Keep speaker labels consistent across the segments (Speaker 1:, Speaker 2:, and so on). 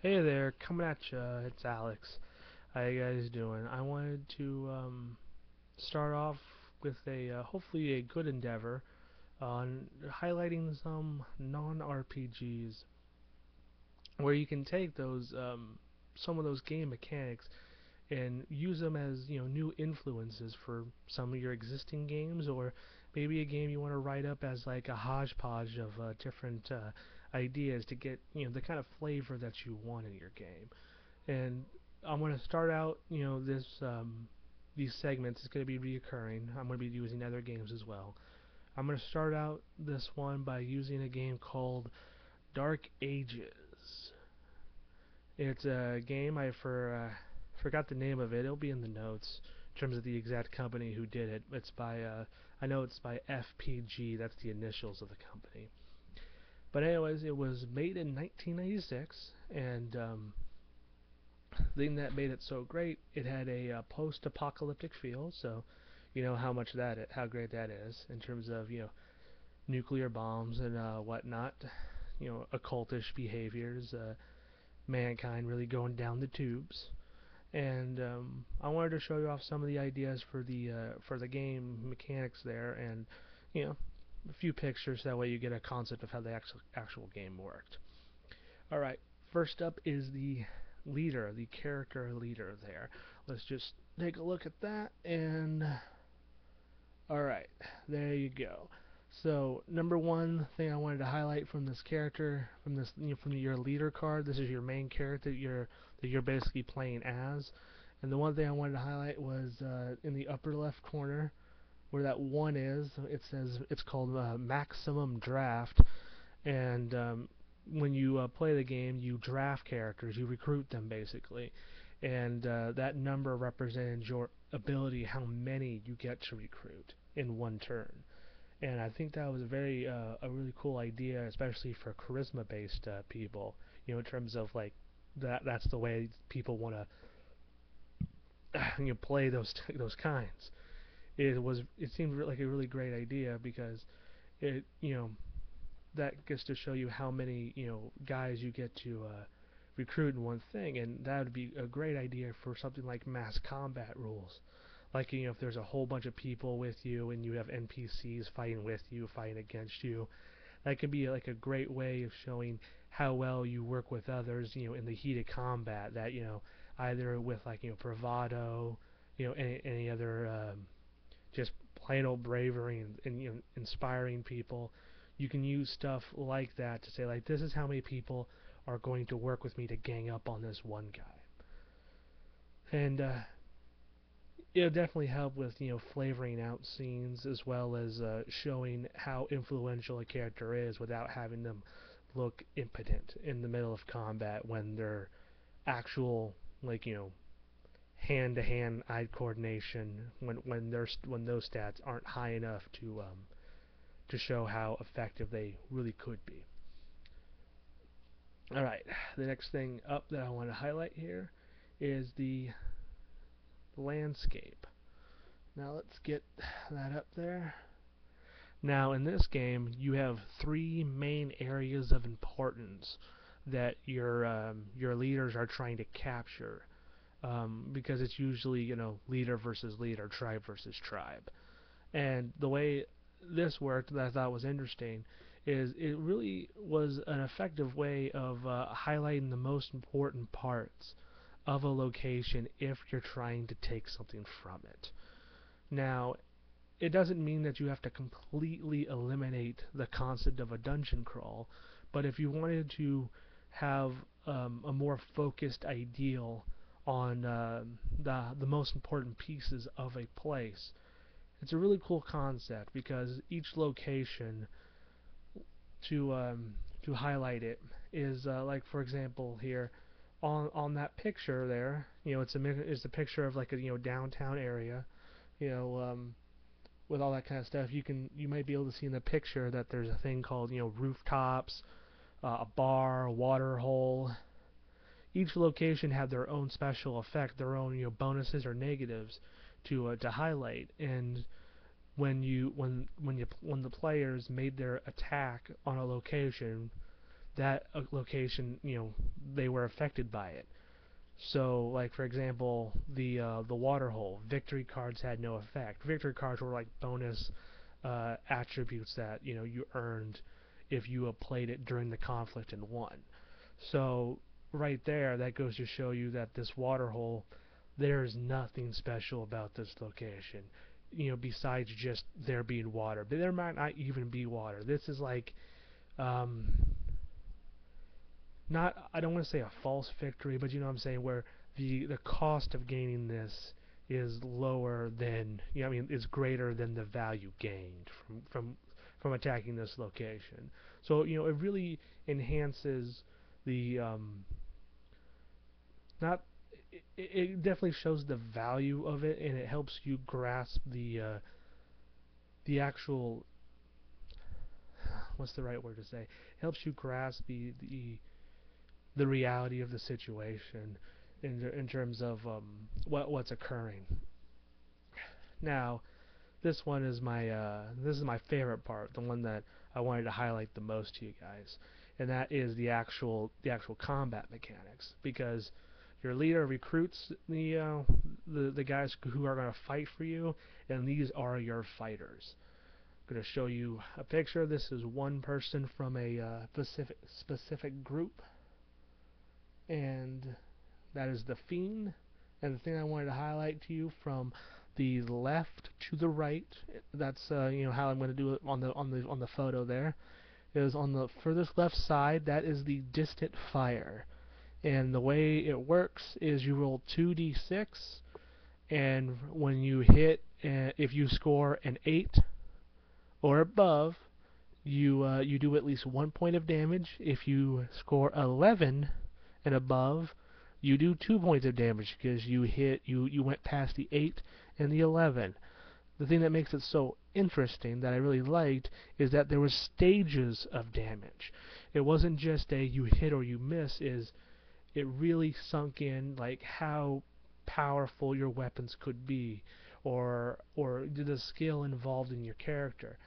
Speaker 1: Hey there, coming at ya. It's Alex. How you guys doing? I wanted to start off with a hopefully a good endeavor on highlighting some non-RPGs where you can take those some of those game mechanics and use them as new influences for some of your existing games, or maybe a game you want to write up as like a hodgepodge of different ideas to get the kind of flavor that you want in your game. And I'm going to start out, these segments is going to be reoccurring. I'm going to be using other games as well. I'm going to start out this one by using a game called Dark Ages. It's a game forgot the name of it. It'll be in the notes in terms of the exact company who did it. It's by I know it's by FPG. That's the initials of the company. But anyways, it was made in 1996, and thing that made it so great, it had a post-apocalyptic feel. So, you know how great that is in terms of nuclear bombs and whatnot. Occultish behaviors, mankind really going down the tubes. And I wanted to show you off some of the ideas for the game mechanics there, and you know a few pictures. That way you get a concept of how the actual game worked. All right, first up is the character leader there. Let's just take a look at that, and all right, there you go. So number one thing I wanted to highlight from this character, from this from your leader card, this is your main character that you're basically playing as. And the one thing I wanted to highlight was in the upper left corner where that one is. It says it's called Maximum Draft, and when you play the game, you draft characters, you recruit them basically, and that number represents your ability, how many you get to recruit in one turn. And I think that was a really cool idea, especially for charisma-based people. In terms of like that's the way people want to play those kinds. It seemed like a really great idea because it that gets to show you how many guys you get to recruit in one thing, and that would be a great idea for something like mass combat rules. Like if there's a whole bunch of people with you and you have NPCs fighting with you, fighting against you, that could be like a great way of showing how well you work with others, in the heat of combat. That either with like bravado, any other just plain old bravery and inspiring people. You can use stuff like that to say like this is how many people are going to work with me to gang up on this one guy. And it'll definitely help with flavoring out scenes as well as showing how influential a character is without having them look impotent in the middle of combat when their actual like hand to hand eye coordination when those stats aren't high enough to show how effective they really could be. Alright, the next thing up that I want to highlight here is the landscape. Now let's get that up there. Now in this game you have three main areas of importance that your leaders are trying to capture, because it's usually leader versus leader, tribe versus tribe. And the way this worked that I thought was interesting is it really was an effective way of highlighting the most important parts of a location if you're trying to take something from it. Now, it doesn't mean that you have to completely eliminate the concept of a dungeon crawl, but if you wanted to have a more focused ideal on the most important pieces of a place, it's a really cool concept because each location to highlight it is like for example here on that picture there, it's a picture of like a downtown area, you know um, with all that kind of stuff. You might be able to see in the picture that there's a thing called rooftops, a bar, a water hole. Each location have their own special effect, their own bonuses or negatives to highlight. And when the players made their attack on a location, that location, they were affected by it. So, like for example, the water hole, victory cards had no effect. Victory cards were like bonus attributes that you earned if you played it during the conflict and won. So right there, that goes to show you that this water hole, there's nothing special about this location. Besides just there being water, but there might not even be water. This is like, um, not, I don't want to say a false victory, but you know what I'm saying, where the cost of gaining this is lower than, I mean, is greater than the value gained from attacking this location. So it really enhances the not it definitely shows the value of it, and it helps you grasp the actual, what's the right word to say, it helps you grasp the reality of the situation in terms of what's occurring. Now, this is my favorite part, the one that I wanted to highlight the most to you guys, and that is the actual combat mechanics, because your leader recruits the guys who are going to fight for you, and these are your fighters. I'm going to show you a picture. This is one person from a specific group, and that is the Fiend. And the thing I wanted to highlight to you, from the left to the right, that's how I'm going to do it on the photo there, is on the furthest left side. That is the distant fire, and the way it works is you roll 2d6, and when you hit, if you score an 8 or above, you do at least 1 point of damage. If you score 11 and above, you do 2 points of damage, because you went past the 8 and the 11. The thing that makes it so interesting, that I really liked, is that there were stages of damage. It wasn't just a you hit or you miss. It really sunk in, like, how powerful your weapons could be, or the skill involved in your character.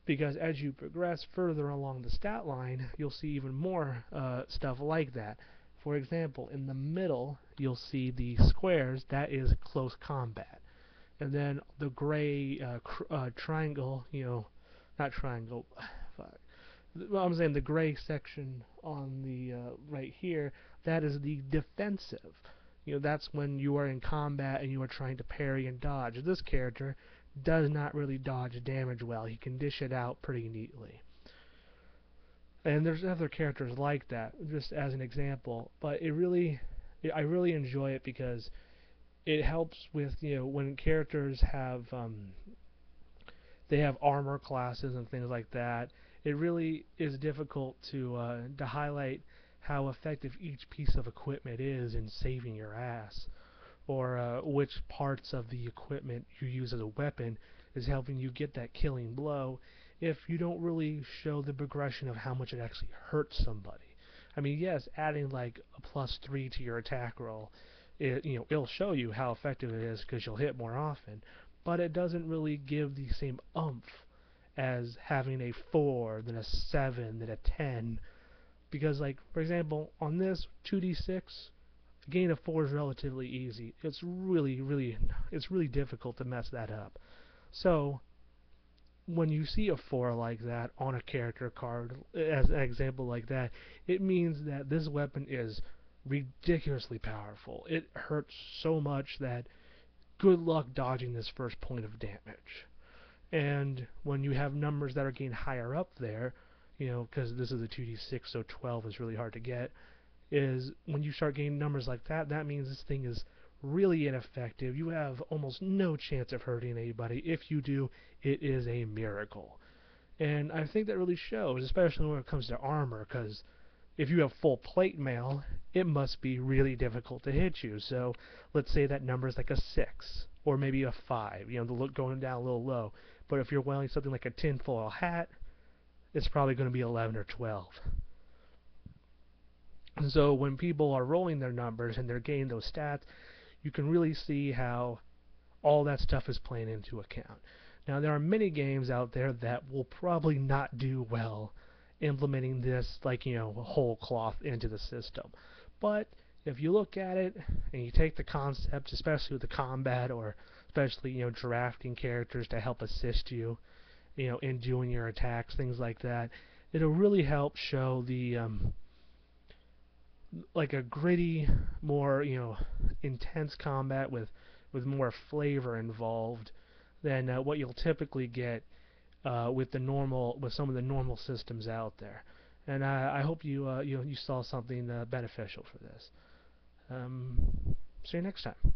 Speaker 1: Because as you progress further along the stat line, you'll see even more stuff like that. For example, in the middle, you'll see the squares. That is close combat. And then the gray triangle, not triangle, fuck. Well, I'm saying the gray section on the right here, that is the defensive. That's when you are in combat and you are trying to parry and dodge. This character does not really dodge damage well. He can dish it out pretty neatly. And there's other characters like that, just as an example. But I really enjoy it, because it helps with, when characters have they have armor classes and things like that. It really is difficult to highlight how effective each piece of equipment is in saving your ass, or which parts of the equipment you use as a weapon is helping you get that killing blow, if you don't really show the progression of how much it actually hurts somebody. I mean, yes, adding like a +3 to your attack roll, it'll show you how effective it is, because you'll hit more often, but it doesn't really give the same oomph as having a 4, then a 7, then a 10. Because, like, for example, on this 2d6, a gain of 4 is relatively easy. It's really difficult to mess that up. So when you see a 4 like that on a character card, as an example like that, it means that this weapon is ridiculously powerful. It hurts so much that good luck dodging this first point of damage. And when you have numbers that are getting higher up there, because this is a 2d6, so 12 is really hard to get, is when you start getting numbers like that, that means this thing is really ineffective. You have almost no chance of hurting anybody. If you do, it is a miracle. And I think that really shows, especially when it comes to armor, because if you have full plate mail, it must be really difficult to hit you. So let's say that number is like a 6, or maybe a 5, the look going down a little low. But if you're wearing something like a tinfoil hat, it's probably going to be 11 or 12. And so when people are rolling their numbers and they're getting those stats, you can really see how all that stuff is playing into account. Now, there are many games out there that will probably not do well implementing this like whole cloth into the system. But if you look at it and you take the concept, especially with the combat or especially drafting characters to help assist you, in doing your attacks, things like that, it'll really help show the like a gritty, more intense combat with more flavor involved than what you'll typically get with some of the normal systems out there. And I hope you saw something beneficial for this. See you next time.